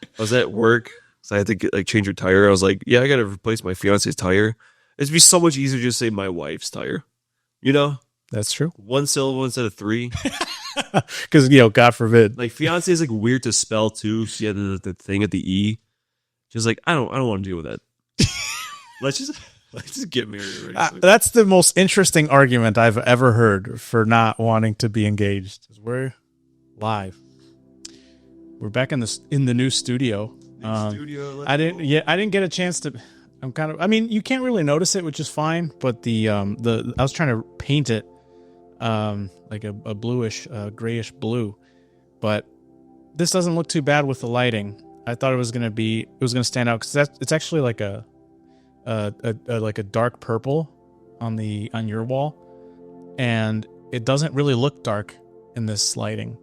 I was at work, so I had to change her tire. I was like, yeah, I got to replace my fiance's tire. It'd be so much easier to just say my wife's tire. You know? That's true. One syllable instead of three. Because, God forbid. Like, fiance is like weird to spell too. She had the thing at the E. She was like, I don't want to deal with that. Let's just get married already. That's the most interesting argument I've ever heard for not wanting to be engaged. We're live. We're back in the new studio. I didn't get a chance to. You can't really notice it, which is fine. But I was trying to paint it like a bluish, grayish blue, but this doesn't look too bad with the lighting. I thought it was gonna stand out because it's actually like a dark purple on your wall, and it doesn't really look dark in this lighting.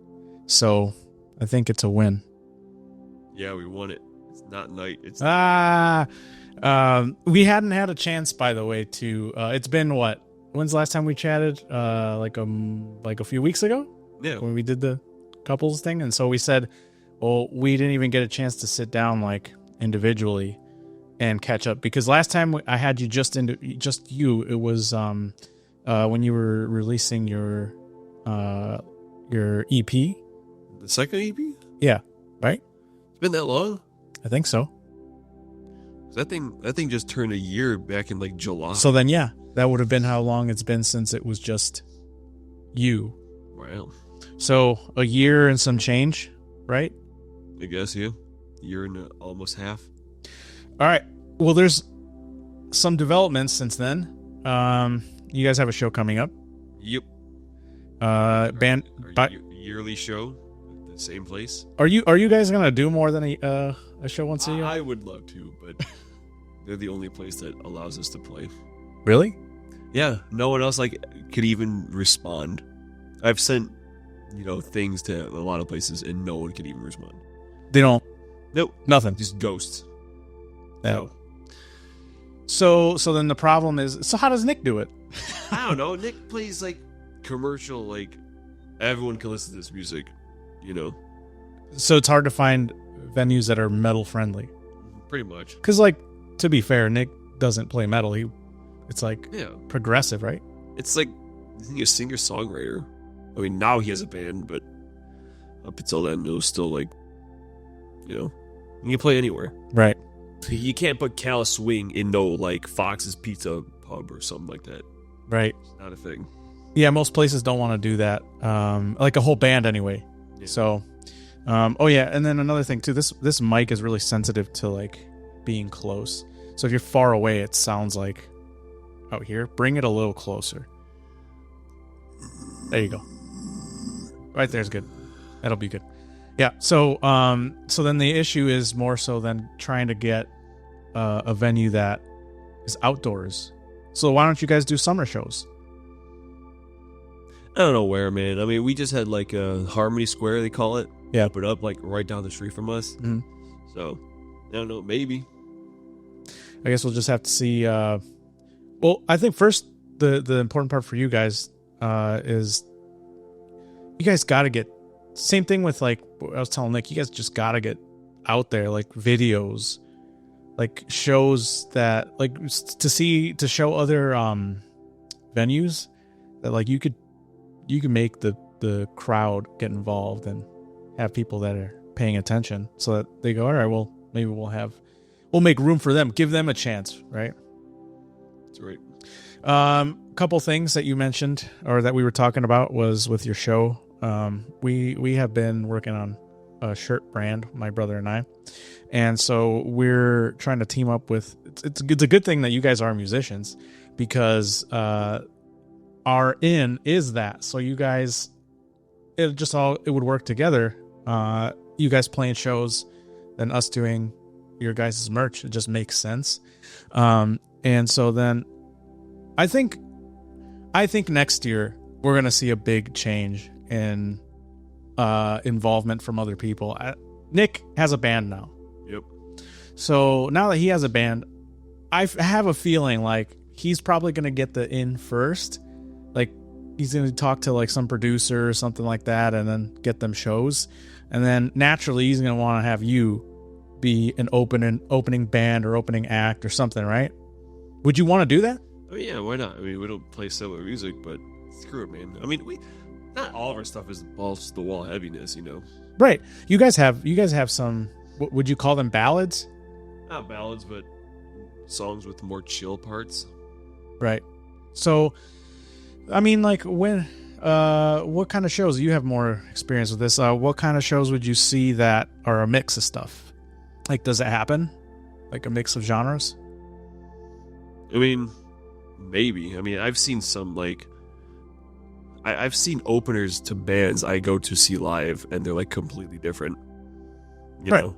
So I think it's a win. Yeah, we won it. It's not night. It's we hadn't had a chance, by the way, to it's been what? When's the last time we chatted? Like a few weeks ago? Yeah. When we did the couples thing. And so we said, well, we didn't even get a chance to sit down like individually and catch up, because last time I had you just you, it was when you were releasing your EP. The second EP? Yeah, right? It's been that long? I think so. That thing just turned a year back in like July. So then, yeah, that would have been how long it's been since it was just you. Wow. So a year and some change, right? I guess, yeah. Year and almost half. All right. Well, there's some developments since then. You guys have a show coming up. Yep. Our yearly show at the same place. Are you guys gonna do more than a show once a year? I would love to, but they're the only place that allows us to play. Really? Yeah. No one else could even respond. I've sent things to a lot of places and no one can even respond. They don't. Nope. Nothing. Just ghosts. No. So then the problem is, so how does Nick do it? I don't know. Nick plays commercial, everyone can listen to this music, So it's hard to find venues that are metal friendly. Pretty much. Because to be fair, Nick doesn't play metal. It's progressive, right? It's like he's a singer-songwriter. I mean, now he has a band, but up until then, it was still you can play anywhere. Right. You can't put Callused Wing in Fox's Pizza Pub or something like that. Right. It's not a thing. Yeah, most places don't want to do that. Like a whole band anyway. Yeah. So, oh yeah, and then another thing too. This mic is really sensitive to being close. So if you're far away, it sounds like out here. Bring it a little closer. There you go. Right there's good. That'll be good. Yeah. So then the issue is more so than trying to get a venue that is outdoors. So why don't you guys do summer shows? I don't know where, man. I mean, we just had a Harmony Square, they call it. Yeah. Put up right down the street from us. Mm-hmm. So I don't know. Maybe. I guess we'll just have to see. Well, I think first the important part for you guys is you guys got to get. Same thing with I was telling Nick, you guys just got to get out there, videos, shows that to show other venues that you could make the crowd get involved and have people that are paying attention so that they go, all right, well, maybe we'll make room for them, give them a chance, right? That's right. Couple things that you mentioned or that we were talking about was with your show. We have been working on a shirt brand, my brother and I, and so we're trying to team up with. It's a good thing that you guys are musicians, because our in is that. So you guys, it would work together. You guys playing shows, then us doing your guys' merch. It just makes sense. And so then, I think next year we're gonna see a big change in involvement from other people. Nick has a band now. Yep. So now that he has a band, I have a feeling he's probably going to get the in first. He's going to talk to some producer or something like that and then get them shows. And then naturally he's going to want to have you be an opening band or opening act or something, right? Would you want to do that? I mean, yeah, why not? I mean, we don't play similar music, but screw it, man. I mean, not all of our stuff is balls to the wall heaviness, you know. Right. You guys have some. Would you call them ballads? Not ballads, but songs with more chill parts. Right. So, I mean, like when, what kind of shows? You have more experience with this. What kind of shows would you see that are a mix of stuff? Like, does it happen? Like a mix of genres? I mean, maybe. I mean, I've seen some, like, I've seen openers to bands I go to see live, and they're, like, completely different. You know?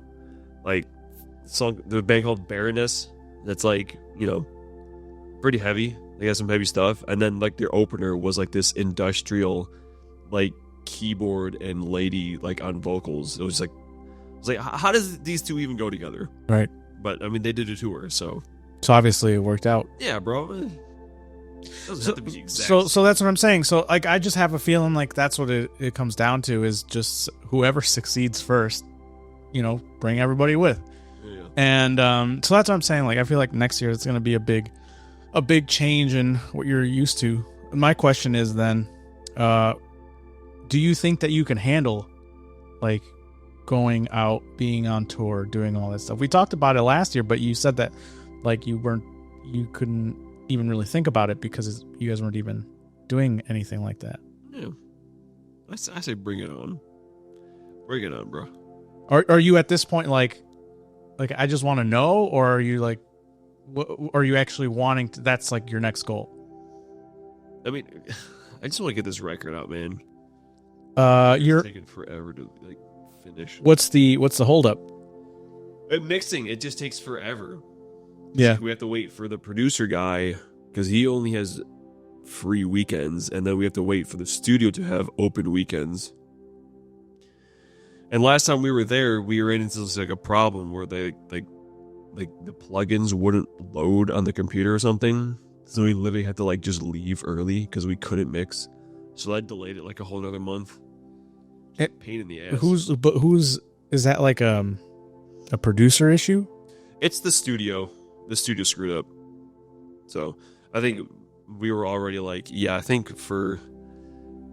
Like, the band called Baroness, that's, like, you know, pretty heavy. They got some heavy stuff. And then, like, their opener was, like, this industrial, like, keyboard and lady, like, on vocals. It was like, how does these two even go together? Right. But, I mean, they did a tour, so... So obviously it worked out. Yeah, bro. It doesn't have to be exact. So that's what I'm saying. So like I just have a feeling like that's what it comes down to is just whoever succeeds first, you know, bring everybody with. Yeah. And so that's what I'm saying. Like I feel like next year it's going to be a big change in what you're used to. My question is then, do you think that you can handle like going out, being on tour, doing all that stuff? We talked about it last year, but you said that like you couldn't even really think about it because you guys weren't even doing anything like that. Yeah. I say bring it on. Bring it on, bro. Are you at this point like I just want to know, or are you like, are you actually wanting to, that's like your next goal? I mean, I just want to get this record out, man. You're taking forever to like finish. What's the holdup? Mixing, it just takes forever. Yeah, we have to wait for the producer guy because he only has free weekends, and then we have to wait for the studio to have open weekends. And last time we were there, we ran into like a problem where they like the plugins wouldn't load on the computer or something, so we literally had to like just leave early because we couldn't mix. So that delayed it like a whole another month. Pain in the ass. Who's is that like a producer issue? It's the studio. The studio screwed up. So I think we were already like, yeah, I think for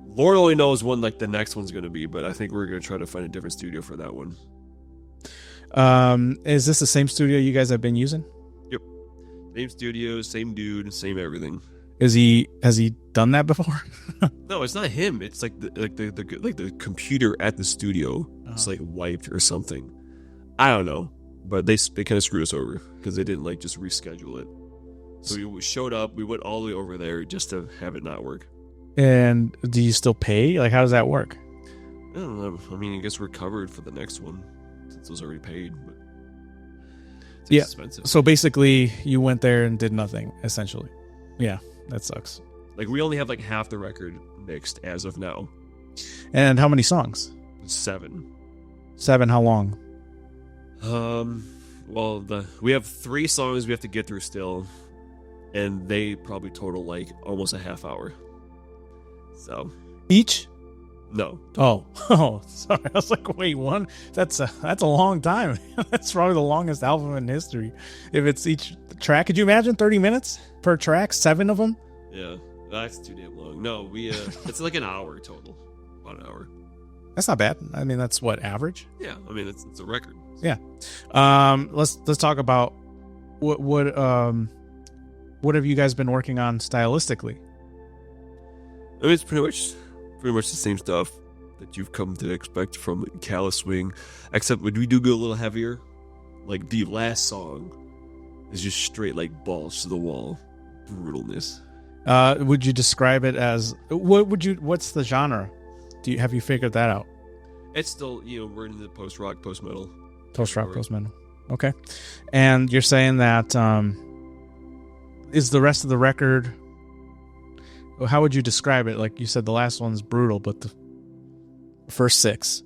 Lord only knows when like the next one's going to be, but I think we're going to try to find a different studio for that one. Is this the same studio you guys have been using? Yep. Same studio, same dude, same everything. Has he done that before? No, it's not him. It's like the computer at the studio. It's like wiped or something. I don't know. But they kind of screwed us over because they didn't like just reschedule it. So we showed up, we went all the way over there just to have it not work. And do you still pay? Like, how does that work? I don't know. I mean, I guess we're covered for the next one since it was already paid. But it's expensive. So basically, you went there and did nothing, essentially. Yeah, that sucks. Like, we only have like half the record mixed as of now. And how many songs? 7. 7, how long? Well, we have 3 songs we have to get through still, and they probably total like almost a half hour. So each? No. Oh, sorry. I was like, wait, one? That's a long time. That's probably the longest album in history. If it's each track, could you imagine 30 minutes per track, 7 of them? Yeah, that's too damn long. No, it's like an hour total, about an hour. That's not bad. I mean, that's what, average? Yeah, I mean it's a record. Yeah. Let's talk about what have you guys been working on stylistically? I mean, it's pretty much the same stuff that you've come to expect from Callused Wing, except when we do go a little heavier. Like the last song is just straight like balls to the wall brutalness. Would you describe it as what's the genre? Have you figured that out? It's still, we're into the post-rock, post-metal. Post-rock, post-metal. Okay. And you're saying that is the rest of the record, how would you describe it? Like you said, the last one's brutal, but the first 6.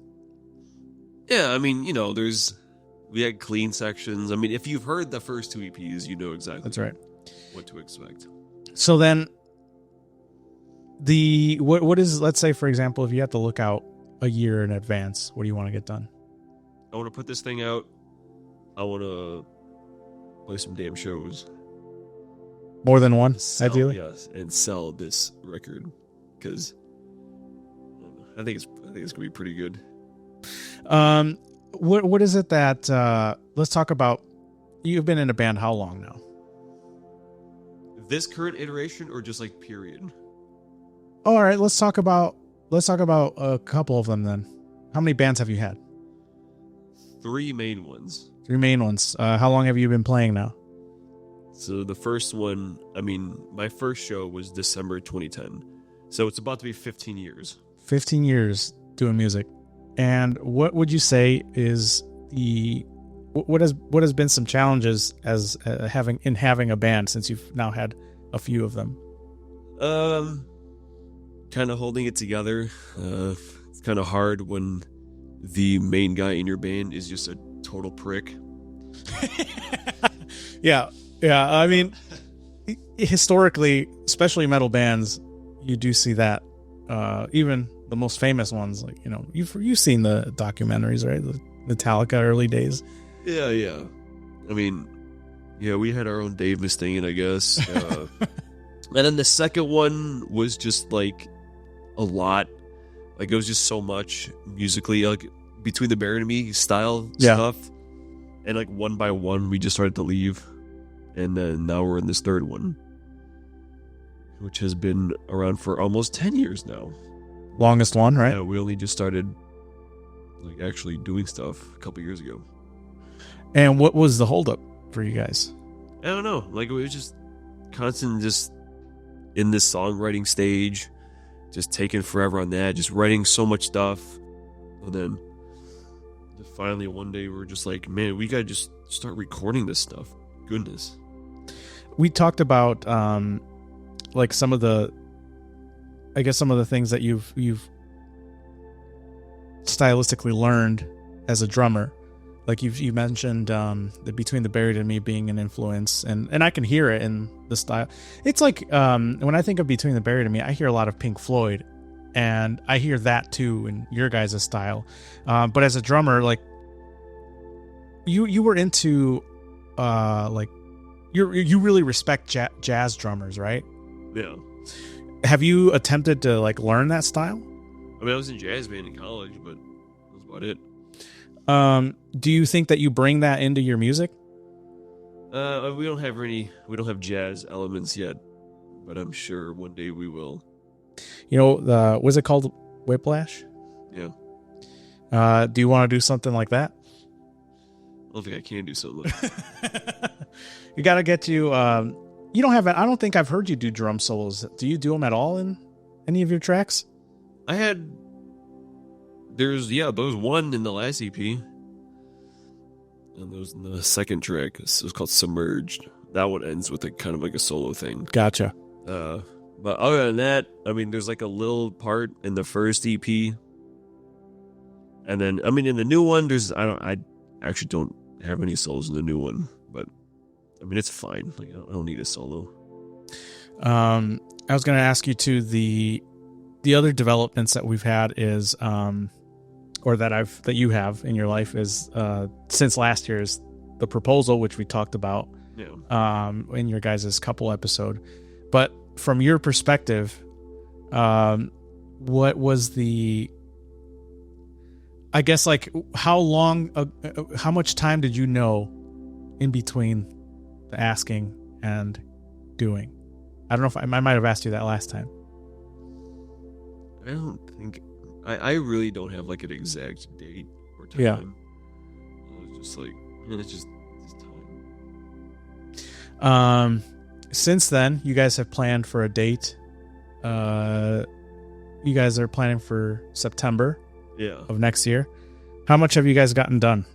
Yeah, I mean, we had clean sections. I mean, if you've heard the first 2 EPs, you know exactly that's right what to expect. So then what is, let's say, for example, if you have to look out a year in advance, what do you want to get done? I want to put this thing out I want to play some damn shows. More than one, ideally. Yes, and sell this record because I think it's gonna be pretty good. What is it that let's talk about? You've been in a band how long now? This current iteration or just like period? All right, let's talk about a couple of them then. How many bands have you had? 3 main ones. 3 main ones. How long have you been playing now? So the first one, my first show was December 2010. So it's about to be 15 years. 15 years doing music. And what would you say is what has been some challenges as having a band since you've now had a few of them? Kind of holding it together. It's kind of hard when the main guy in your band is just a total prick. Yeah. I mean, historically, especially metal bands, you do see that. Even the most famous ones, like, you know, you've seen the documentaries, right? The Metallica early days. Yeah. I mean, yeah, we had our own Dave Mustaine, I guess. And then the second one was just like a lot. Like, it was just so much musically, like Between the Buried and Me style stuff. And like one by one, we just started to leave. And then now we're in this third one, which has been around for almost 10 years now. Longest one, right? Yeah, we only just started like actually doing stuff a couple years ago. And what was the holdup for you guys? I don't know. Like, it was just constant, just in this songwriting stage, just taking forever on that, just writing so much stuff. And then finally one day we're just like, man, we gotta just start recording this stuff. Goodness. We talked about like some of the things that you've stylistically learned as a drummer. Like you mentioned the Between the Buried and Me being an influence, and I can hear it in the style. It's like when I think of Between the Buried and Me, I hear a lot of Pink Floyd, and I hear that too in your guys' style. But as a drummer, like you were into like you really respect jazz drummers, right? Yeah. Have you attempted to like learn that style? I mean, I was in jazz band in college, but that was about it. Do you think that you bring that into your music? We don't have jazz elements yet, but I'm sure one day we will. You know, was it called Whiplash? Yeah. Do you want to do something like that? I don't think I can do something like that. You got to get you don't have I don't think I've heard you do drum solos. Do you do them at all in any of your tracks? There's one in the last EP. And there was in the second track. It was called Submerged. That one ends with a kind of like a solo thing. Gotcha. But other than that, I mean, there's like a little part in the first EP. And then, I mean, in the new one, I actually don't have any solos in the new one, but I mean, it's fine. Like, I don't need a solo. I was going to ask you too, the other developments that we've had is, or that you have in your life is, since last year is the proposal, which we talked about, in your guys' couple episode. But from your perspective, what was I guess, like, how much time did you know in between the asking and doing? I don't know if I might have asked you that last time. I don't think I really don't have like an exact date or time. Yeah. I was just like, man, it's just time. Since then, you guys have planned for a date. You guys are planning for September of next year. How much have you guys gotten done?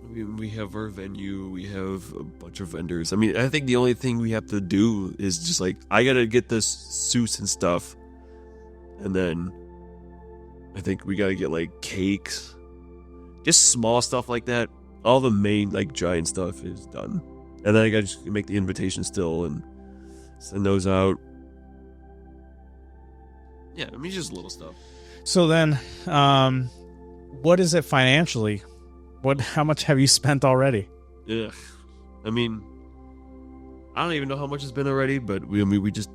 I mean, we have our venue. We have a bunch of vendors. I mean, I think the only thing we have to do is just like, I got to get the suits and stuff. And then I think we got to get like cakes. Just small stuff like that. All the main like giant stuff is done. And then I got to just make the invitation still and send those out. Yeah, I mean, just little stuff. So then, what is it financially How much have you spent already? Yeah, I mean, I don't even know how much it's been already, but we just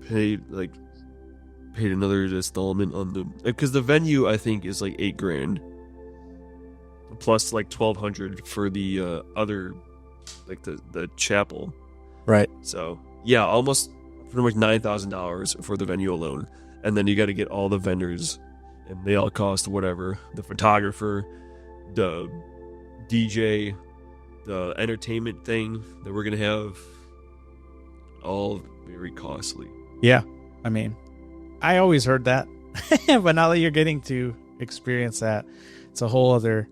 paid another installment on because the venue I think is like $8,000 plus like $1,200 for the other, like the chapel. Right. So yeah, almost pretty much $9,000 for the venue alone, and then you got to get all the vendors, and they all cost whatever. The photographer, the DJ, the entertainment thing that we're gonna have, all very costly. Yeah, I mean, I always heard that, but now that you're getting to experience that, it's a whole other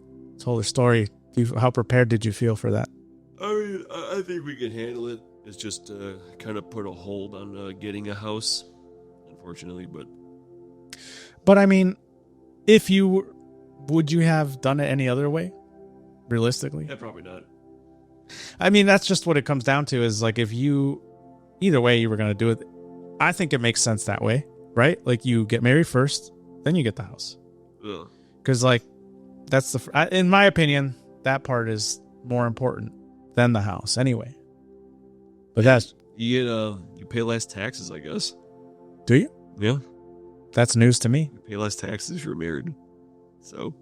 story. How prepared did you feel for that? I mean, I think we can handle it. It's just kind of put a hold on getting a house, unfortunately. But I mean, would you have done it any other way? Realistically, yeah, probably not. I mean, that's just what it comes down to. Is like either way you were going to do it. I think it makes sense that way, right? Like you get married first, then you get the house. Because like that's in my opinion, that part is more important than the house anyway. But that's you pay less taxes, I guess. Do you? Yeah, that's news to me. You pay less taxes if you're married. So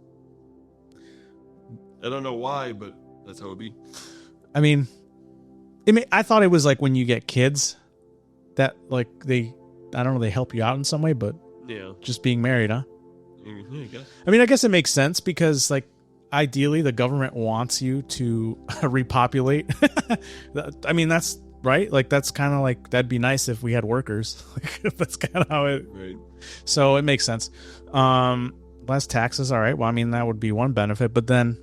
I don't know why, but that's how it be. I mean, I thought it was like when you get kids that like they help you out in some way, but yeah, just being married, huh? Yeah, I guess it makes sense because like ideally the government wants you to repopulate. I mean, that's right. Like that's kind of like, that'd be nice if we had workers. That's kind of how it, right. So it makes sense. Less taxes. All right. Well, I mean, that would be one benefit, but then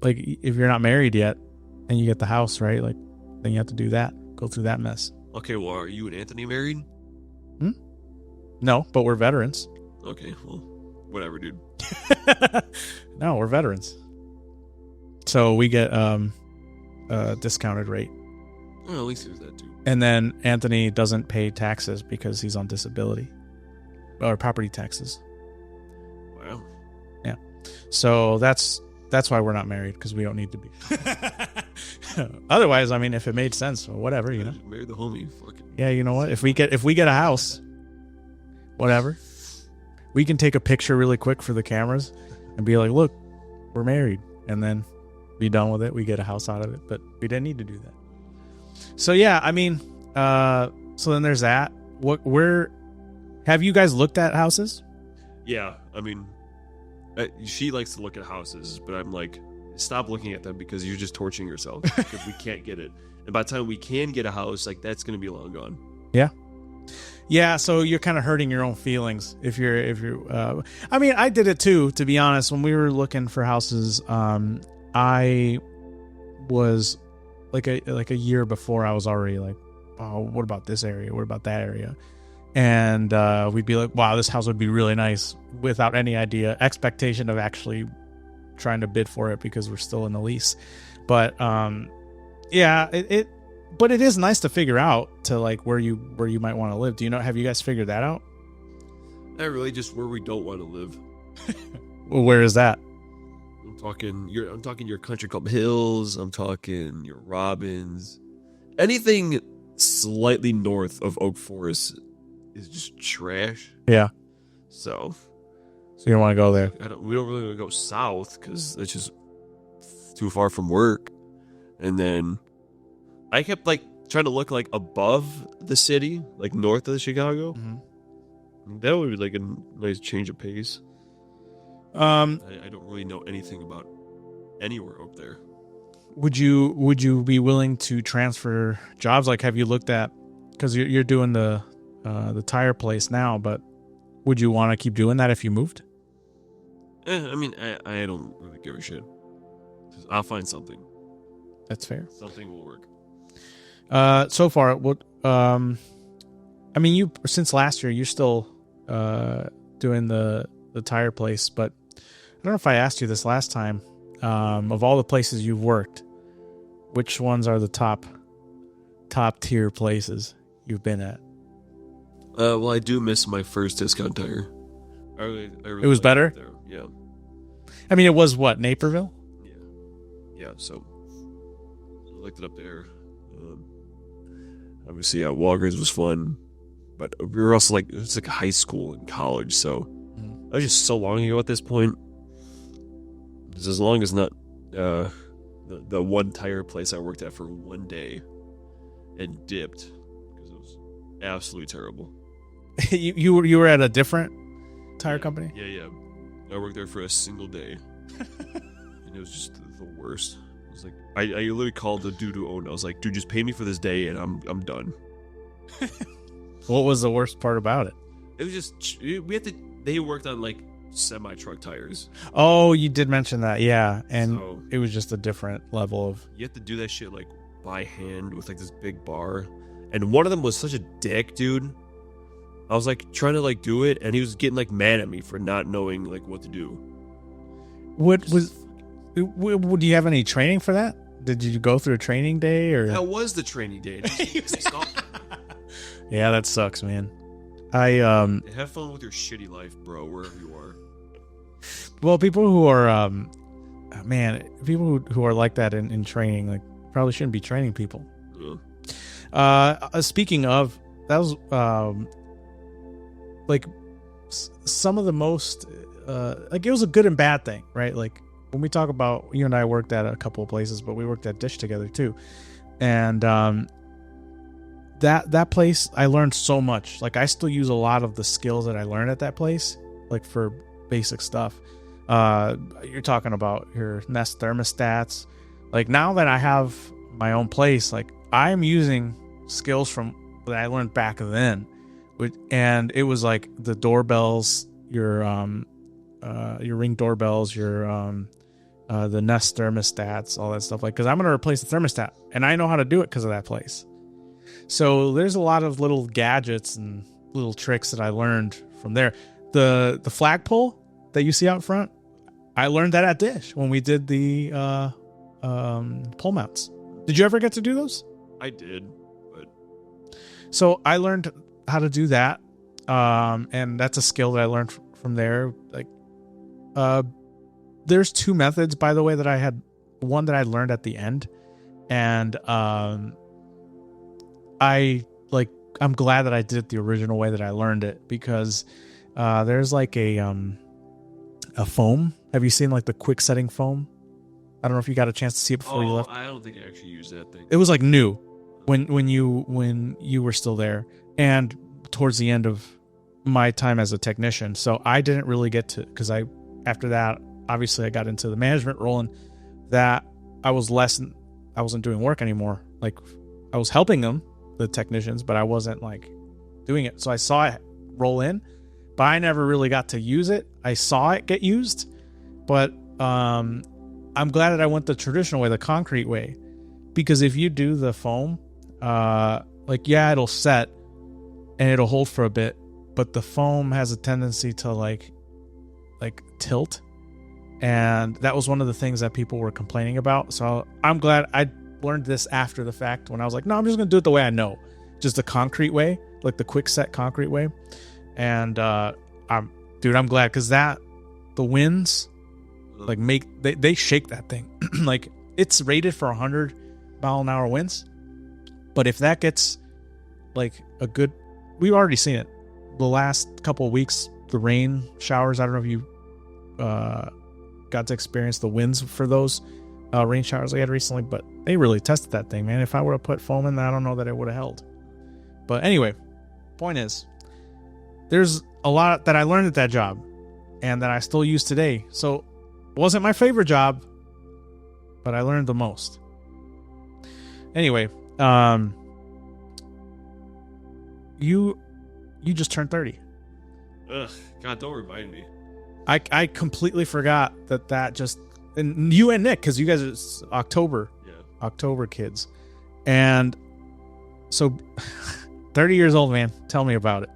like if you're not married yet and you get the house, right? Like then you have to go through that mess. Okay. Well, are you and Anthony married? No, but we're veterans. Okay. Well, whatever, dude. No, we're veterans. So we get a discounted rate. Well, at least there's that too. And then Anthony doesn't pay taxes because he's on disability or property taxes. Wow. Yeah. So that's why we're not married, because we don't need to be. Otherwise, I mean, if it made sense, well, whatever, you know. Marry the homie. Fucking. Yeah, you know what? If we get a house, whatever, we can take a picture really quick for the cameras and be like, "Look, we're married," and then be done with it. We get a house out of it, but we didn't need to do that. So yeah, I mean, so then there's that. Where have you guys looked at houses? Yeah, I mean, she likes to look at houses, but I'm like, stop looking at them because you're just torturing yourself because we can't get it. And by the time we can get a house, like that's going to be long gone. Yeah. Yeah, so you're kind of hurting your own feelings if you're I mean, I did it too, to be honest. When we were looking for houses, I was like a year before, I was already like, oh, what about this area? What about that area? And we'd be like, wow, this house would be really nice, without any expectation of actually trying to bid for it because we're still in the lease. But yeah, but it is nice to figure out to like where you might want to live. Have you guys figured that out? Not really, just where we don't want to live. Well, where is that? I'm talking your Country Club Hills. I'm talking your Robbins. Anything slightly north of Oak Forest is just trash. Yeah. So you don't want to go there. We don't really want to go south because it's just too far from work. And then I kept like trying to look like above the city, like north of Chicago. Mm-hmm. That would be like a nice change of pace. I don't really know anything about anywhere up there. Would you be willing to transfer jobs? Like, have you looked at, because you're doing the tire place now, but would you want to keep doing that if you moved? I mean, I don't really give a shit. I'll find something. That's fair. Something will work. So far, what? I mean, you since last year, you're still doing the tire place, but I don't know if I asked you this last time. Of all the places you've worked, which ones are the top tier places you've been at? Well, I do miss my first discount tire. I really it was better? Yeah. I mean, it was what, Naperville? Yeah. So I looked it up there. Obviously, Walgreens was fun, but we were also like, it's like high school and college, so that was just so long ago at this point. It's as long as not the one tire place I worked at for one day and dipped because it was absolutely terrible. you were at a different tire company? Yeah. I worked there for a single day, and it was just the worst. It was like I literally called the dude who owned it. I was like, dude, just pay me for this day, and I'm done. What was the worst part about it? It was just they worked on like semi-truck tires. Oh, you did mention that, yeah. And So it was just a different level of... you have to do that shit like by hand with like this big bar. And one of them was such a dick, dude. I was like trying to like do it, and he was getting like mad at me for not knowing like what to do. Do you have any training for that? Did you go through a training day or? That was the training day. Yeah, that sucks, man. Have fun with your shitty life, bro, wherever you are. Well, people who are people who are like that in training, like, probably shouldn't be training people. Speaking of, that was like some of the most like, it was a good and bad thing, right? Like, when we talk about, you and I worked at a couple of places, but we worked at Dish together too, and that place, I learned so much. Like, I still use a lot of the skills that I learned at that place, like for basic stuff. You're talking about your Nest thermostats. Like, now that I have my own place, like, I'm using skills from that I learned back then, and it was like the doorbells, your Ring doorbells, the Nest thermostats, all that stuff. Like, because I'm going to replace the thermostat, and I know how to do it because of that place. So there's a lot of little gadgets and little tricks that I learned from there. The flagpole that you see out front, I learned that at Dish when we did the pole mounts. Did you ever get to do those? I did, but so I learned how to do that, and that's a skill that I learned from there. Like, there's two methods, by the way, that I had. One that I learned at the end, and I'm glad that I did it the original way that I learned it, because there's like a foam. Have you seen like the quick setting foam? I don't know if you got a chance to see it before you left. I don't think I actually used that thing. It was like new when you were still there, and towards the end of my time as a technician. So I didn't really get to, because after that, obviously I got into the management role, and that I wasn't doing work anymore. Like, I was helping them, the technicians, but I wasn't like doing it. So I saw it roll in, but I never really got to use it. I saw it get used, but I'm glad that I went the traditional way, the concrete way, because if you do the foam, it'll set and it'll hold for a bit, but the foam has a tendency to like tilt, and that was one of the things that people were complaining about. So I'm glad I learned this after the fact, when I was like, no, I'm just gonna do it the way I know, just the concrete way, like the quick set concrete way. And I'm glad, because the winds like they shake that thing. Like, it's rated for 100-mile-an-hour winds, but if that gets like a good, we've already seen it the last couple of weeks, the rain showers. I don't know if you got to experience the winds for those rain showers we had recently, but they really tested that thing, man. If I were to put foam in there, I don't know that it would have held. But anyway, point is, there's a lot that I learned at that job and that I still use today. So it wasn't my favorite job, but I learned the most. Anyway, you just turned 30. Ugh, God, don't remind me. I completely forgot that just, and you and Nick, because you guys are October kids. And so 30 years old, man. Tell me about it.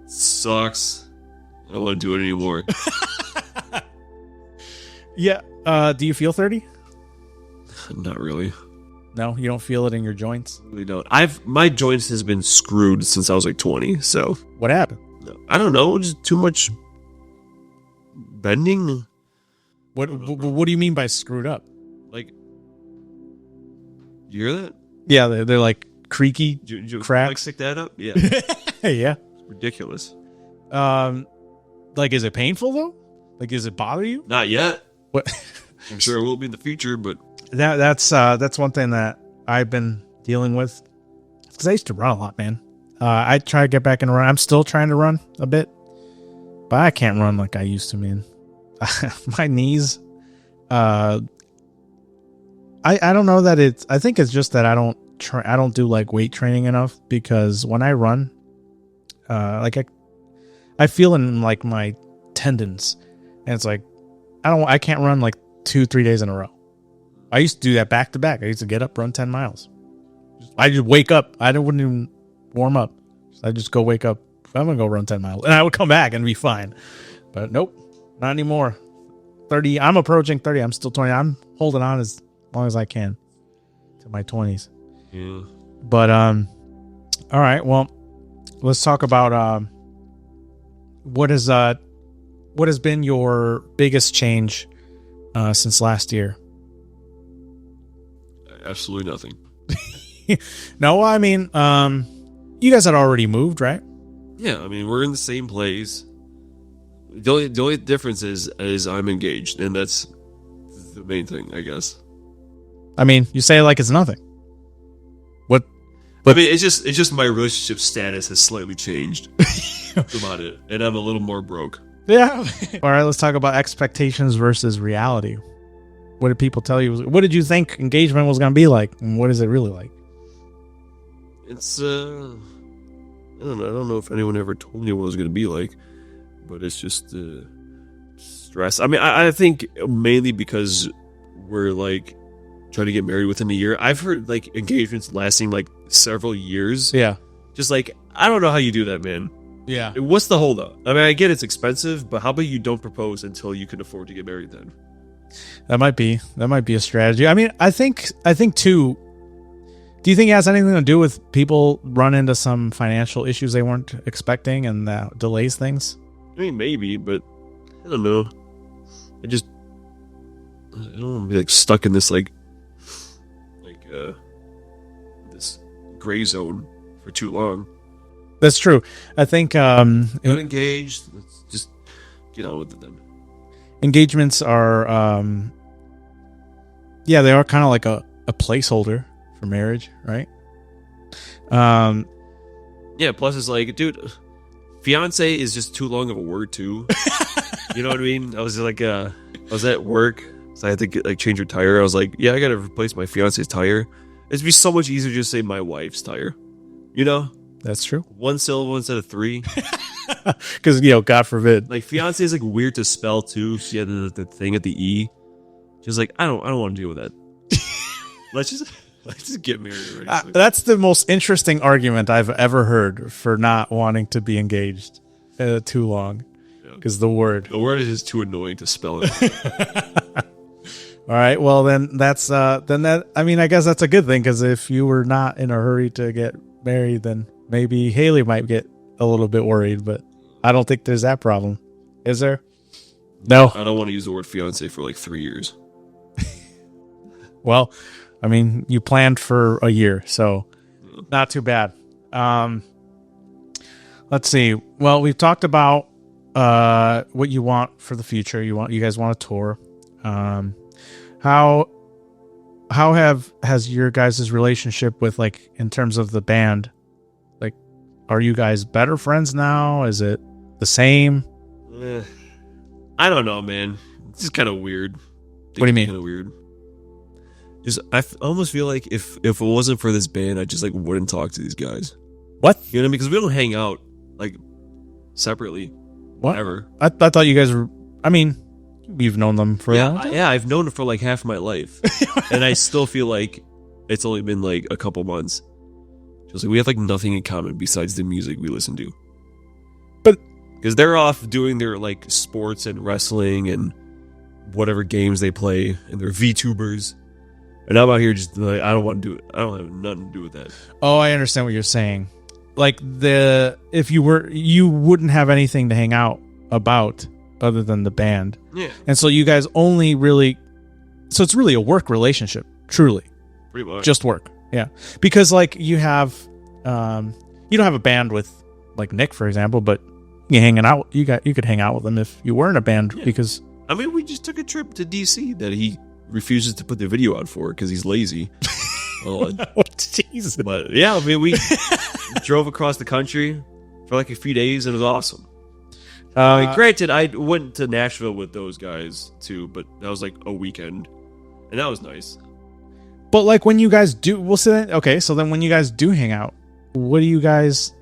Sucks. I don't want to do it anymore. Yeah. Do you feel 30? Not really. No, you don't feel it in your joints? I really don't. My joints has been screwed since I was like 20. So what happened? I don't know. Just too much bending. What do you mean by screwed up? Like, you hear that? Yeah, they're like creaky cracks. Like stick that up? Yeah. Yeah. It's ridiculous. Like, is it painful though? Like, does it bother you? Not yet. What? I'm sure it will be in the future, but that's one thing that I've been dealing with. Because I used to run a lot, man. I try to get back in run. I'm still trying to run a bit, but I can't run like I used to, man. My knees. I don't know that it's. I think it's just that I don't do like weight training enough, because when I run, like I feel in like my tendons, and it's like I can't run like 2-3 days in a row. I used to do that back to back. I used to get up, run 10 miles. I just wake up. Wouldn't even warm up. I just go wake up. I'm gonna go run 10 miles, and I would come back and be fine. But nope, not anymore. 30. I'm approaching 30. I'm still 20. I'm holding on as long as I can to my 20s. Yeah. But all right. Well, let's talk about what has been your biggest change since last year? Absolutely nothing. No, I mean, you guys had already moved, right? Yeah, I mean, we're in the same place. The only difference is I'm engaged, and that's the main thing, I guess. I mean, you say it like it's nothing. What? I mean, it's just my relationship status has slightly changed. That's about it, and I'm a little more broke. Yeah. All right, let's talk about expectations versus reality. What did people tell you? What did you think engagement was going to be like, and what is it really like? It's I don't know if anyone ever told me what it was going to be like, but it's just stress. I mean, I think mainly because we're like trying to get married within a year. I've heard like engagements lasting like several years. Yeah. Just like, I don't know how you do that, man. Yeah. What's the holdup? I mean, I get it's expensive, but how about you don't propose until you can afford to get married then? That might be a strategy. I mean, I think too. Do you think it has anything to do with people run into some financial issues they weren't expecting, and that delays things? I mean, maybe, but I don't know. I don't want to be like stuck in this like this gray zone for too long. That's true. I think engaged. Let's just get on with it then. Engagements are, they are kind of like a placeholder for marriage, right? Yeah. Plus, it's like, dude, fiance is just too long of a word too. You know what I mean? I was at work, so I had to change her tire. I was like, yeah, I got to replace my fiance's tire. It'd be so much easier to just say my wife's tire. You know? That's true. One syllable instead of three. Because, God forbid. Like, fiance is like weird to spell too. She had the thing at the E. She was like, I don't want to deal with that. Let's just get married already. That's the most interesting argument I've ever heard for not wanting to be engaged too long. Because the word is just too annoying to spell it. All right. Well, then I guess that's a good thing, because if you were not in a hurry to get married, then maybe Haley might get a little bit worried, but I don't think there's that problem. Is there? No. I don't want to use the word fiance for like 3 years. Well, I mean, you planned for a year, so not too bad. Let's see. Well, we've talked about what you want for the future. You guys want a tour. How has your guys' relationship with, like, in terms of the band, like, are you guys better friends now? Is it the same? I don't know, man. It's just kind of weird. What do you mean? Kind of weird. Just I almost feel like if it wasn't for this band, I just like wouldn't talk to these guys. What? You know what I mean? Because we don't hang out like separately. What? Ever. I thought you guys were. I mean, you've known them for a long time. Yeah, I've known them for like half my life, and I still feel like it's only been like a couple months. Just like we have like nothing in common besides the music we listen to. But because they're off doing their like sports and wrestling and whatever games they play, and they're VTubers. And I'm out here just like, I don't want to do it. I don't have nothing to do with that. Oh, I understand what you're saying. Like, if you wouldn't have anything to hang out about, other than the band. Yeah, And so you guys only really, so it's really a work relationship, truly. pretty much. Just work. Yeah. Because like you have, you don't have a band with like Nick, for example, but you hanging out, you could hang out with him if you were in a band because. I mean, we just took a trip to DC that he refuses to put the video out for because he's lazy. Oh, Jesus. But yeah, I mean, we drove across the country for like a few days and it was awesome. I mean, granted, I went to Nashville with those guys too, but that was like a weekend, and that was nice. But like when you guys do, we'll say, okay, so then when you guys do hang out, what do you guys?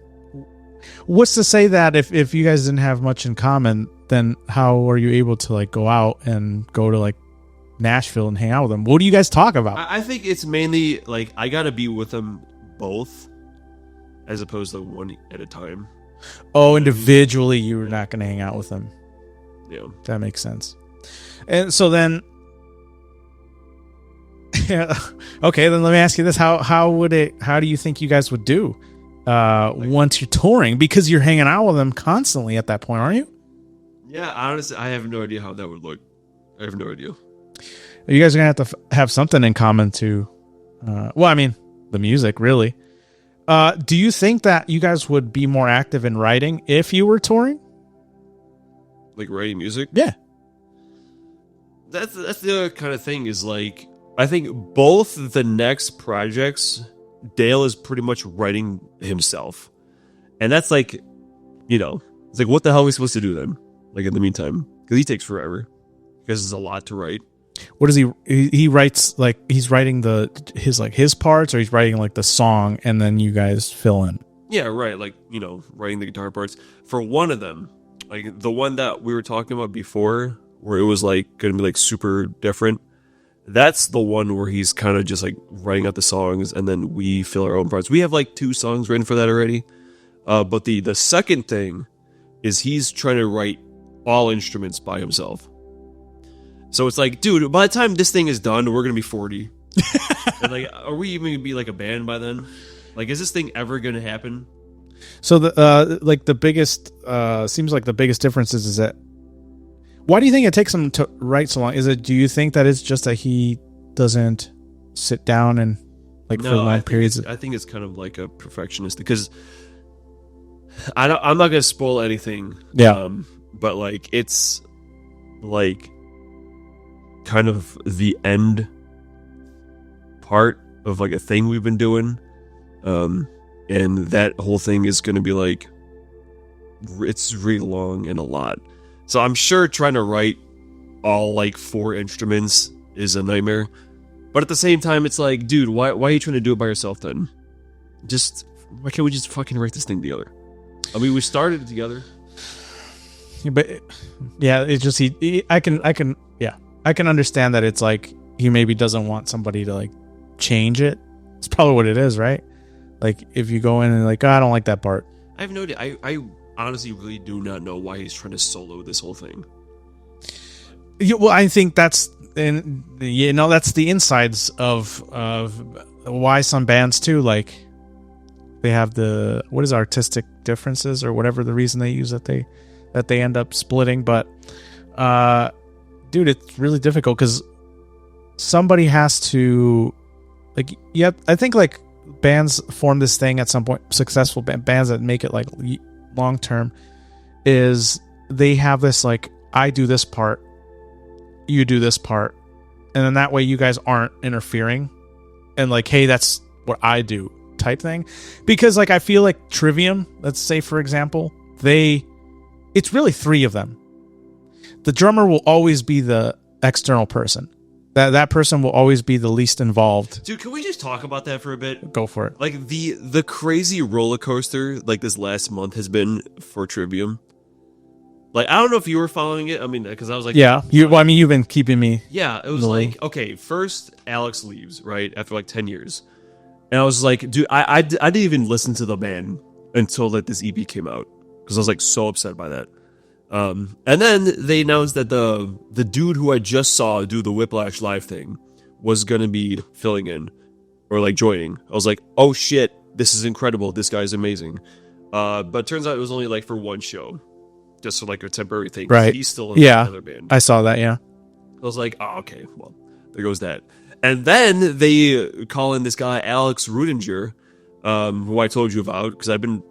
What's to say that if you guys didn't have much in common, then how are you able to like go out and go to like Nashville and hang out with them? What do you guys talk about? I think it's mainly like I gotta be with them both, as opposed to one at a time. Oh, individually, you're not going to hang out with them. Yeah, that makes sense. And so then, yeah, okay, then let me ask you this: how do you think you guys would do once you're touring? Because you're hanging out with them constantly at that point, aren't you? Yeah, honestly, I have no idea how that would look. I have no idea. You guys are gonna have to have something in common too. Well, I mean, the music, really. Do you think that you guys would be more active in writing if you were touring? Like writing music? Yeah. That's the other kind of thing is like, I think both the next projects, Dale is pretty much writing himself. And that's like, it's like, what the hell are we supposed to do then? Like in the meantime, because he takes forever because it's a lot to write. What does he writes, like he's writing his parts, or he's writing like the song and then you guys fill in? Yeah, right. Like, writing the guitar parts for one of them, like the one that we were talking about before where it was like going to be like super different. That's the one where he's kind of just like writing out the songs and then we fill our own parts. We have like 2 songs written for that already. But the second thing is he's trying to write all instruments by himself. So it's like, dude, by the time this thing is done, we're going to be 40. And like, are we even going to be like a band by then? Like, is this thing ever going to happen? So the biggest, seems like the biggest difference is that, why do you think it takes him to write so long? Do you think that it's just that he doesn't sit down and like for long periods? I think it's kind of like a perfectionist because I'm not going to spoil anything. Yeah. But like, it's like kind of the end part of like a thing we've been doing. And that whole thing is going to be like, it's really long and a lot. So I'm sure trying to write all like 4 instruments is a nightmare. But at the same time, it's like, dude, why are you trying to do it by yourself then? Why can't we just fucking write this thing together? I mean, we started it together. But yeah, it's just I can understand that it's like he maybe doesn't want somebody to like change it. It's probably what it is, right? Like if you go in and like, oh, I don't like that part. I have no idea. I honestly really do not know why he's trying to solo this whole thing. Yeah, well, I think that's that's the insides of why some bands too, like they have artistic differences or whatever the reason they use that they end up splitting. But dude, it's really difficult because somebody has to like, yeah, I think like bands form this thing at some point, successful bands that make it like long term, is they have this like, I do this part, you do this part, and then that way you guys aren't interfering and like, hey, that's what I do type thing. Because like I feel like Trivium, let's say for example, it's really 3 of them. The drummer will always be the external person. That person will always be the least involved. Dude, can we just talk about that for a bit? Go for it. Like the crazy roller coaster like this last month has been for Trivium. Like, I don't know if you were following it. I mean, because I was like, yeah, you've been keeping me. Yeah, it was like, okay, first Alex leaves, right, after like 10 years. And I was like, dude, I didn't even listen to the band until like this EP came out because I was like so upset by that. And then they announced that the dude who I just saw do the Whiplash live thing was gonna be filling in or like joining. I was like, oh shit, this is incredible. This guy's amazing. But it turns out it was only like for one show. just for like a temporary thing. 'Cause Right. He's still in Yeah. another band. I saw that. Yeah. I was like, oh, okay, well, there goes that. And then they call in this guy Alex Rudinger, who I told you about, because I've been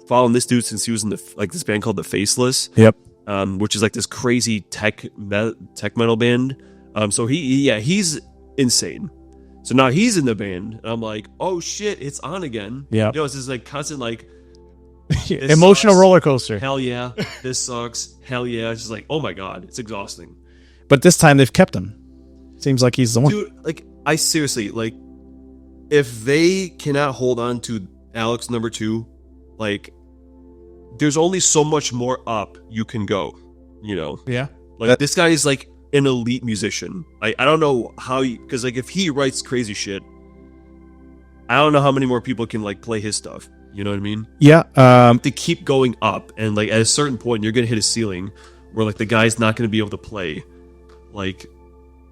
following this dude since he was in this band called The Faceless. Yep. Which is like this crazy tech metal band. So he's insane. So now he's in the band, and I'm like, oh shit, it's on again. Yeah. It's this like constant like Emotional sucks. roller coaster. Hell yeah, this sucks. Hell yeah, it's just like, oh my god, it's exhausting. But this time they've kept him. Seems like he's the one. Dude, like, I seriously, like, if they cannot hold on to Alex number 2, like, there's only so much more up you can go, Yeah. Like, this guy is, like, an elite musician. I don't know how because, like, if he writes crazy shit, I don't know how many more people can, like, play his stuff. You know what I mean? Yeah. To keep going up, and, like, at a certain point, you're going to hit a ceiling where, like, the guy's not going to be able to play, like,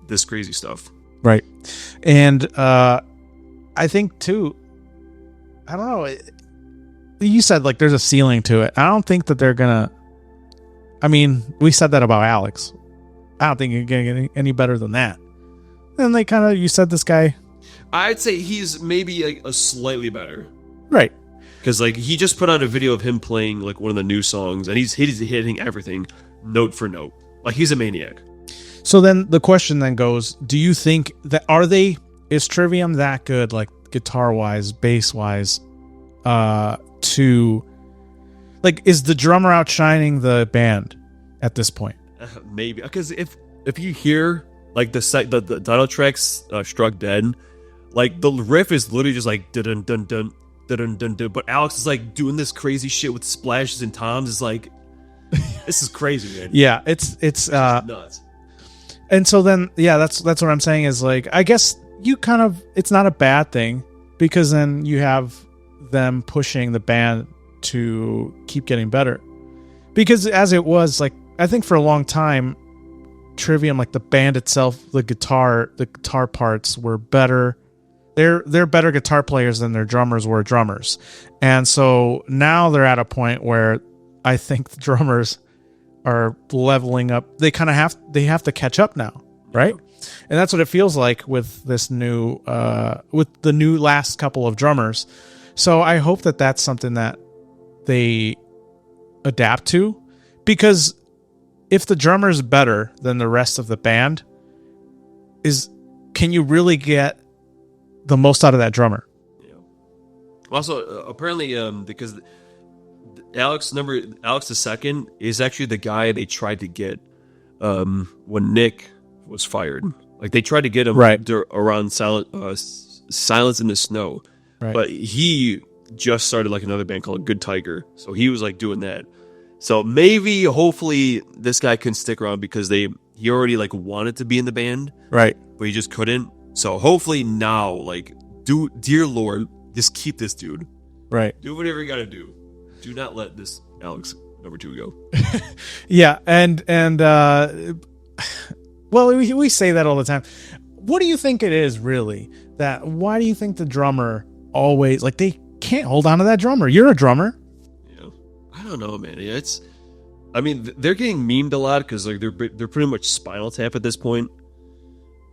this crazy stuff. Right. And I think too, I don't know, you said like there's a ceiling to it. I don't think that they're gonna, I mean, we said that about Alex. I don't think you're gonna get any better than that. And they kind of, you said this guy, I'd say he's maybe like a slightly better, right? Because like he just put out a video of him playing like one of the new songs, and he's hitting everything note for note. Like, he's a maniac. So then the question then goes, do you think that is Trivium that good, like guitar wise, bass wise, to like, is the drummer outshining the band at this point? Maybe, because if you hear like the title tracks, Struck Dead, like the riff is literally just like dun dun dun dun dun dun, but Alex is like doing this crazy shit with splashes and toms. It's like, this is crazy, man. Yeah, it's nuts. And so then, yeah, that's what I'm saying is like, I guess it's not a bad thing, because then you have them pushing the band to keep getting better. Because as it was, like, I think for a long time, Trivium, like the band itself, the guitar parts were better. They're better guitar players than their drummers were drummers. And so now they're at a point where I think the drummers are leveling up. They have to catch up now, right? And that's what it feels like with this new with the new last couple of drummers. So I hope that that's something that they adapt to, because if the drummer's better than the rest of the band, can you really get the most out of that drummer? Yeah. Also, apparently, because Alex the second is actually the guy they tried to get when Nick was fired. Like, they tried to get him around Silence in the Snow, right. But he just started like another band called Good Tiger, so he was like doing that. So maybe, hopefully, this guy can stick around, because he already like wanted to be in the band, right? But he just couldn't. So hopefully now, like, dear Lord, just keep this dude, right? Do whatever you got to do. Do not let this Alex number 2 go. Yeah, and well, we say that all the time. What do you think it is really? Why do you think the drummer always, like, they can't hold on to that drummer? You're a drummer. Yeah, I don't know, man. They're getting memed a lot because like they're pretty much Spinal Tap at this point.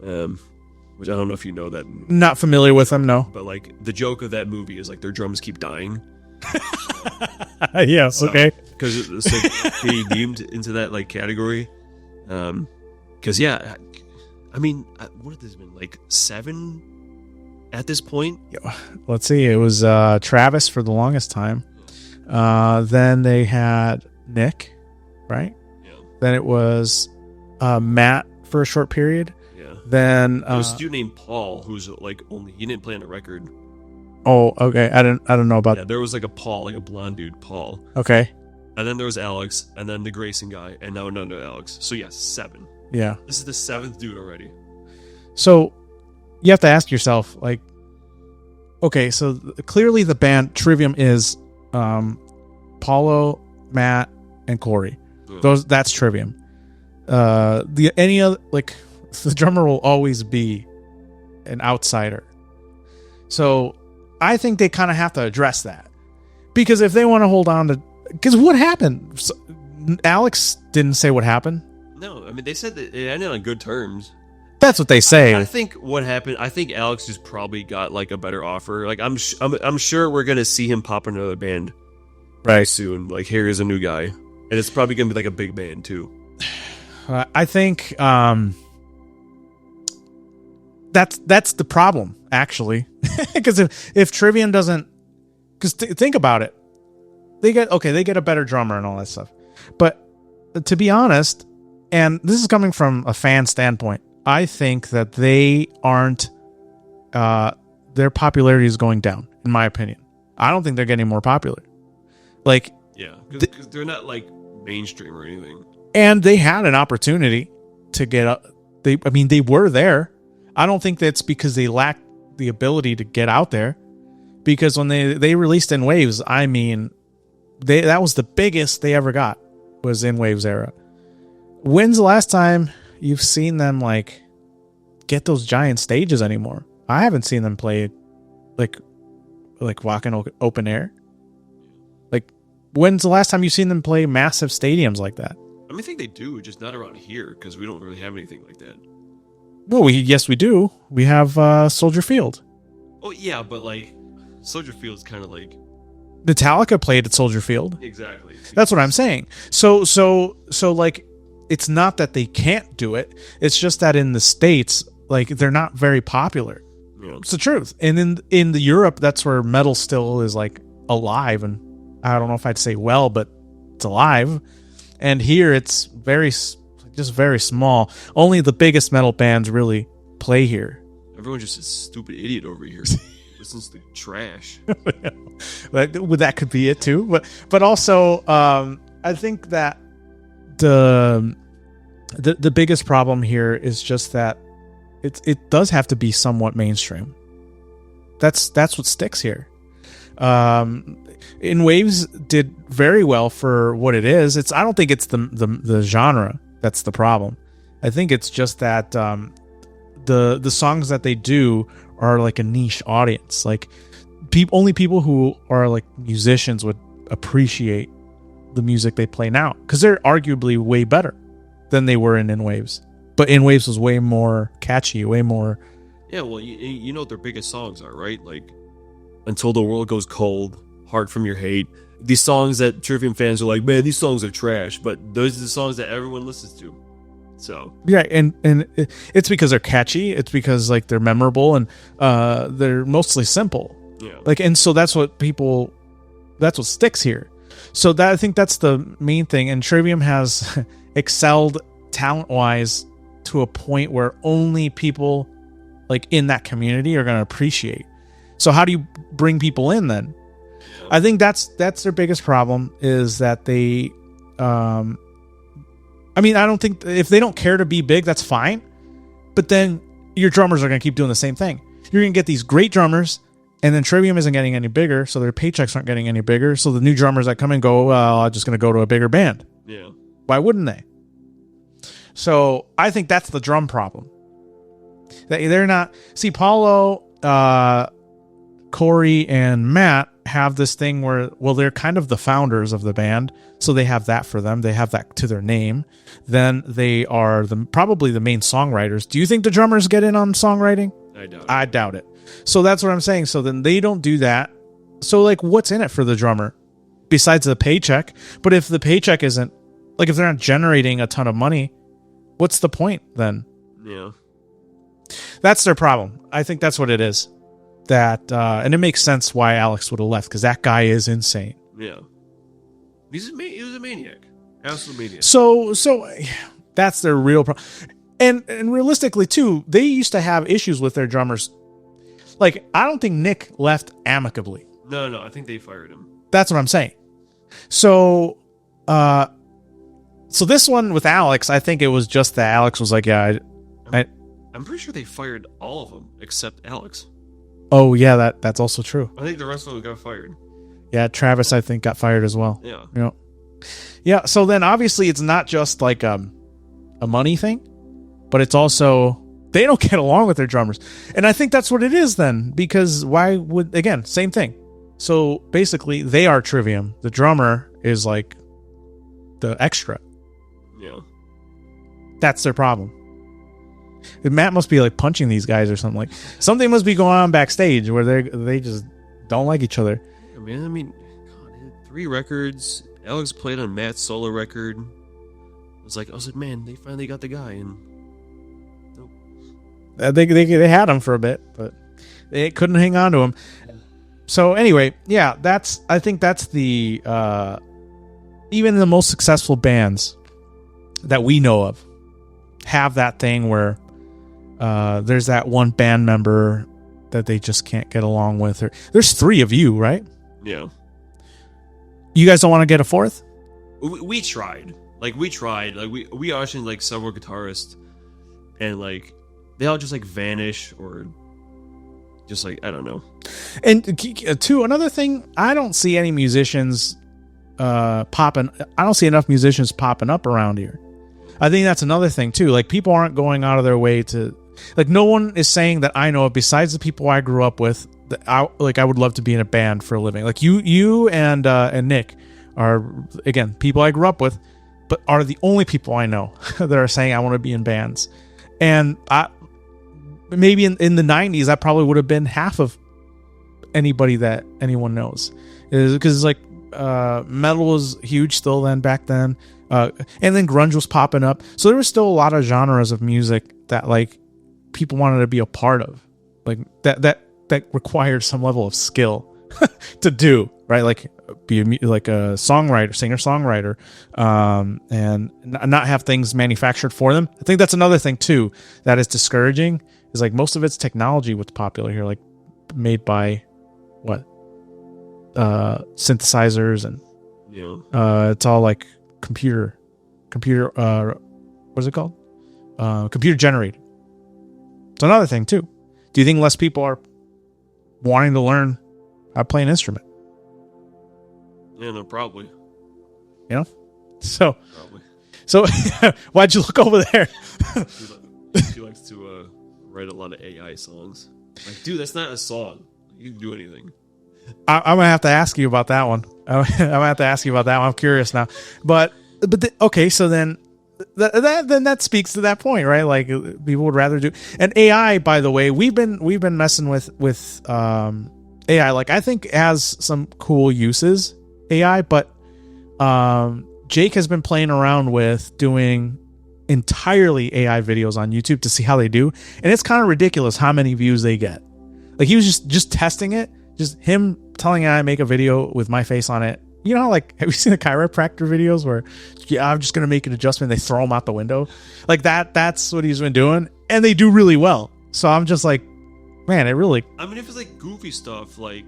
Which I don't know if you know that. Not familiar with them, no. But like the joke of that movie is like their drums keep dying. Yeah, okay. Because it's like being deemed into that like category. Because yeah, I mean, what have this been, like 7 at this point? Let's see. It was Travis for the longest time. Then they had Nick, right? Yeah. Then it was Matt for a short period. Yeah. Then there was a dude named Paul who's like he didn't play on the record. Oh, okay. I don't know about. Yeah, there was like a Paul, like a blonde dude, Paul. Okay. And then there was Alex, and then the Grayson guy, and now another Alex. So yes, 7. Yeah. This is the 7th dude already. So you have to ask yourself, like, okay, so clearly the band Trivium is Paulo, Matt, and Corey. That's Trivium. Any other, like, the drummer will always be an outsider. So I think they kind of have to address that, because if they want to hold on to, because what happened? Alex didn't say what happened. No, I mean they said that it ended on good terms. That's what they say. I think what happened. I think Alex just probably got like a better offer. Like I'm sure we're gonna see him pop another band Right. soon. Like here is a new guy, and it's probably gonna be like a big band too. I think that's the problem, actually, because if Trivium doesn't, because think about it, they get a better drummer and all that stuff, but to be honest, and this is coming from a fan standpoint, I think that they aren't, their popularity is going down, in my opinion. I don't think they're getting more popular. Like, yeah, because they're not like mainstream or anything. And they had an opportunity to get up. They were there. I don't think that's because they lacked the ability to get out there. Because when they released In Waves, I mean, that was the biggest they ever got, was In Waves era. When's the last time you've seen them like get those giant stages anymore? I haven't seen them play like walking open air. Like, when's the last time you've seen them play massive stadiums like that? I mean, I think they do, just not around here because we don't really have anything like that. Well, yes, we do. We have Soldier Field. Oh yeah, but like Soldier Field is kind of like Metallica played at Soldier Field. Exactly. That's what I'm saying. So like, it's not that they can't do it. It's just that in the States, like, they're not very popular. Yeah. It's the truth. And in the Europe, that's where metal still is like alive, and I don't know if I'd say well, but it's alive. And here it's very small. Only the biggest metal bands really play here. Everyone's just a stupid idiot over here. Listens to trash. That could be it too. But also, I think that the biggest problem here is just that it does have to be somewhat mainstream. That's what sticks here. In Waves did very well for what it is. I don't think it's the genre that's the problem. I think it's just that the songs that they do are like a niche audience. Like only people who are like musicians would appreciate the music they play now, because they're arguably way better than they were in Waves. But In Waves was way more catchy, way more. Yeah, well, you know what their biggest songs are, right? Like Until the World Goes Cold, Hard From Your Hate. These songs that Trivium fans are like, man, these songs are trash, but those are the songs that everyone listens to. So yeah, and it's because they're catchy. It's because like they're memorable, and they're mostly simple. Yeah, like, and so that's what sticks here. So I think that's the main thing. And Trivium has excelled talent-wise to a point where only people like in that community are going to appreciate. So how do you bring people in then? I think that's their biggest problem, is that they, I mean, I don't think, if they don't care to be big, that's fine. But then your drummers are going to keep doing the same thing. You're going to get these great drummers, and then Trivium isn't getting any bigger, so their paychecks aren't getting any bigger. So the new drummers that come and go, well, I'm just going to go to a bigger band. Yeah. Why wouldn't they? So I think that's the drum problem. They're not. See, Paulo, Corey, and Matt have this thing where, well, they're kind of the founders of the band, so they have that for them. They have that to their name. Then they are probably the main songwriters. Do you think the drummers get in on songwriting? I doubt it. So that's what I'm saying. So then they don't do that. So like, what's in it for the drummer besides the paycheck? But if the paycheck isn't, like, if they're not generating a ton of money, what's the point then? Yeah. That's their problem. I think that's what it is. That and it makes sense why Alex would have left, because that guy is insane. Yeah. He was a maniac. Absolute maniac. So that's their real problem. And realistically too, they used to have issues with their drummers. Like, I don't think Nick left amicably. No, I think they fired him. That's what I'm saying. So this one with Alex, I think it was just that Alex was like, yeah, I'm pretty sure they fired all of them except Alex. Oh yeah, that's also true. I think the rest of them got fired. Yeah, Travis, I think, got fired as well. Yeah. Yeah. So then obviously it's not just like a money thing, but it's also they don't get along with their drummers. And I think that's what it is then, because why would, again, same thing. So basically they are Trivium. The drummer is like the extra. Yeah. That's their problem. Matt must be like punching these guys or something. Like something must be going on backstage where they just don't like each other. I mean, God, 3 records. Alex played on Matt's solo record. I was like, man, they finally got the guy, and nope. They had him for a bit, but they couldn't hang on to him. So anyway, yeah, I think that's the even the most successful bands that we know of have that thing where there's that one band member that they just can't get along with. Or there's 3 of you, right? Yeah. You guys don't want to get a 4th? We tried. Like we auditioned like several guitarists, and like they all just like vanish or just like I don't know. And two, another thing, I don't see any musicians popping. I don't see enough musicians popping up around here. I think that's another thing too. Like people aren't going out of their way to, like no one is saying that I know of besides the people I grew up with. That I would love to be in a band for a living. Like you and Nick are again people I grew up with, but are the only people I know that are saying I want to be in bands. And maybe in the 90s, I probably would have been half of anybody that anyone knows, because like metal was huge still then back then. And then grunge was popping up. So there was still a lot of genres of music that like people wanted to be a part of, like that required some level of skill to do, right? Like be like a songwriter, singer-songwriter, and not have things manufactured for them. I think that's another thing too that is discouraging. Is like most of it's technology what's popular here, like made by synthesizers and it's all like computer what's it called? Computer generated. It's another thing too. Do you think less people are wanting to learn how to play an instrument? Yeah, no, probably. You know? So Probably. So why'd you look over there? She likes to write a lot of AI songs. Like, dude, that's not a song. You can do anything. I'm gonna have to ask you about that one. I'm gonna have to ask you about that one. I'm curious now. But okay, so then that speaks to that point, right? Like people would rather do. And AI, by the way, we've been messing with AI. Like I think it has some cool uses, AI, but Jake has been playing around with doing entirely AI videos on YouTube to see how they do, and it's kind of ridiculous how many views they get. Like he was just testing it, just him telling AI make a video with my face on it. You know, like have you seen the chiropractor videos where I'm just gonna make an adjustment, they throw them out the window, like that's what he's been doing, and they do really well. So I'm just like, man, it really. I mean, if it's like goofy stuff, like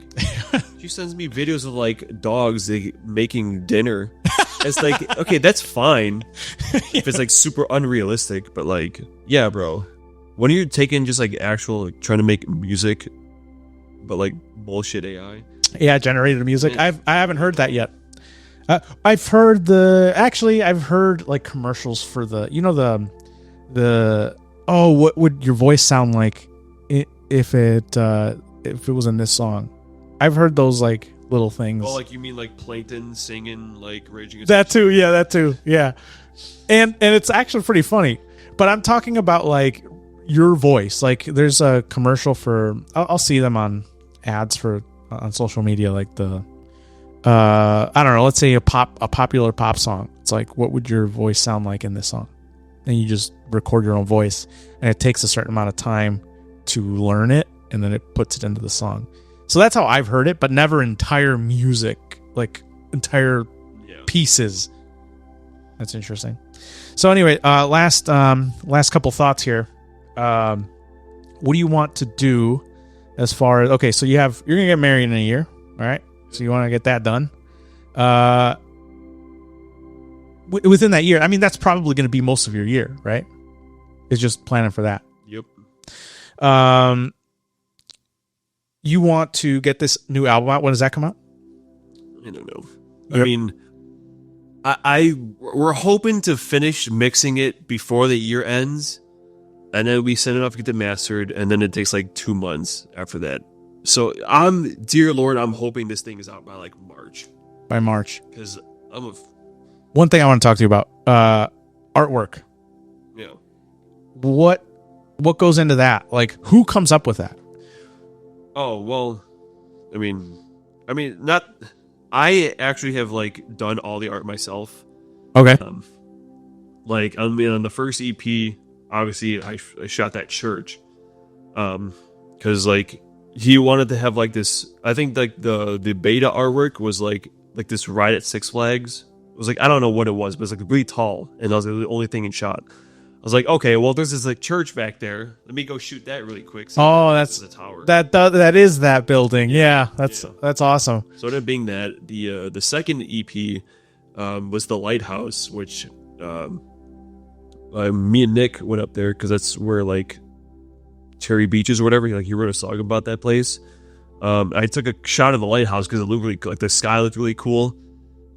she sends me videos of like dogs making dinner. It's like, okay, that's fine if it's like super unrealistic, but like, yeah, bro, when you're taking just like actual like, trying to make music, but like bullshit AI. Yeah, generated music. I haven't heard that yet. I've heard like commercials for what would your voice sound like if it was in this song. I've heard those like little things. Oh, like you mean like Plankton singing like Raging Against that too, yeah, that too, yeah. And it's actually pretty funny. But I'm talking about like your voice. Like there's a commercial for I'll see them on ads for on social media, like the I don't know, let's say a popular pop song. It's like, what would your voice sound like in this song? And you just record your own voice, and it takes a certain amount of time to learn it, and then it puts it into the song. So that's how I've heard it, but never entire music, like entire pieces. That's interesting. So anyway, last couple thoughts here. What do you want to do as far as, okay, so you're gonna get married in a year, all right? So you want to get that done. Within that year, I mean, that's probably going to be most of your year, right? It's just planning for that. Yep. You want to get this new album out. When does that come out? I don't know. Yep. I mean, we're hoping to finish mixing it before the year ends, and then we send it off to get it mastered, and then it takes like 2 months after that. So dear Lord, I'm hoping this thing is out by like March. By March. Because one thing I want to talk to you about, artwork. Yeah. What goes into that? Like, who comes up with that? Oh, well, I mean, not. I actually have like done all the art myself. Okay. Like on the first EP, obviously I shot that church, because like he wanted to have like this. I think like the beta artwork was like this ride at Six Flags. It was like, I don't know what it was, but it was like really tall, and that was the only thing in shot. I was like, okay, well, there's this like church back there. Let me go shoot that really quick. Oh, that's the tower. That is that building. Yeah, that's awesome. So it ended up being that. The second EP was the lighthouse, which me and Nick went up there because that's where like Cherry Beaches or whatever. Like he wrote a song about that place. I took a shot of the lighthouse because it looked really like the sky looked really cool,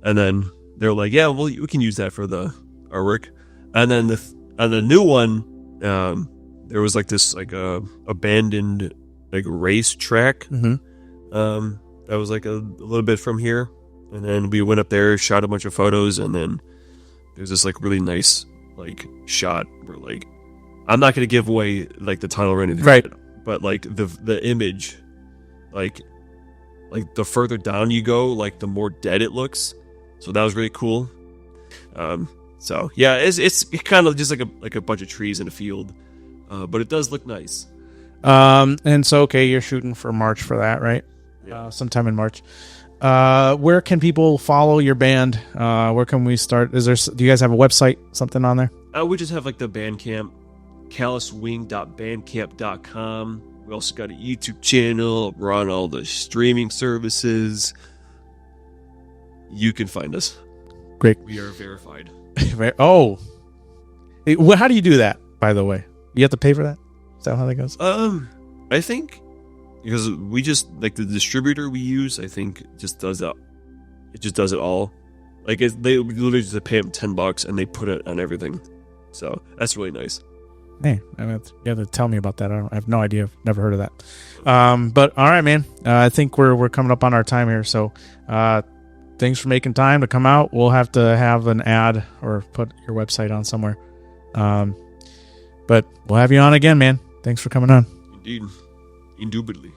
and then they're like, yeah, well, we can use that for the artwork. And then the new one, there was like this like abandoned like race track. That was like a little bit from here, and then we went up there, shot a bunch of photos, and then there's this like really nice like shot where like I'm not gonna give away like the title or anything, right? But like the image, like the further down you go, like the more dead it looks. So that was really cool. So yeah, it's kind of just like a bunch of trees in a field, but it does look nice. And so okay, you're shooting for March for that, right? Yeah. Sometime in March. Where can people follow your band? Where can we start? Do you guys have a website, something on there? We just have like the Bandcamp, callusedwing.bandcamp.com. We also got a YouTube channel. We're on all the streaming services. You can find us. Great. We are verified. Oh, how do you do that? By the way, you have to pay for that. Is that how that goes? I think because we just like the distributor we use. I think just does that. It just does it all. Like they literally just pay them $10 and they put it on everything. So that's really nice. Hey, you have to tell me about that. I have no idea. I've never heard of that. But all right, man. I think we're coming up on our time here. So, thanks for making time to come out. We'll have to have an ad or put your website on somewhere. But we'll have you on again, man. Thanks for coming on. Indeed. Indubitably.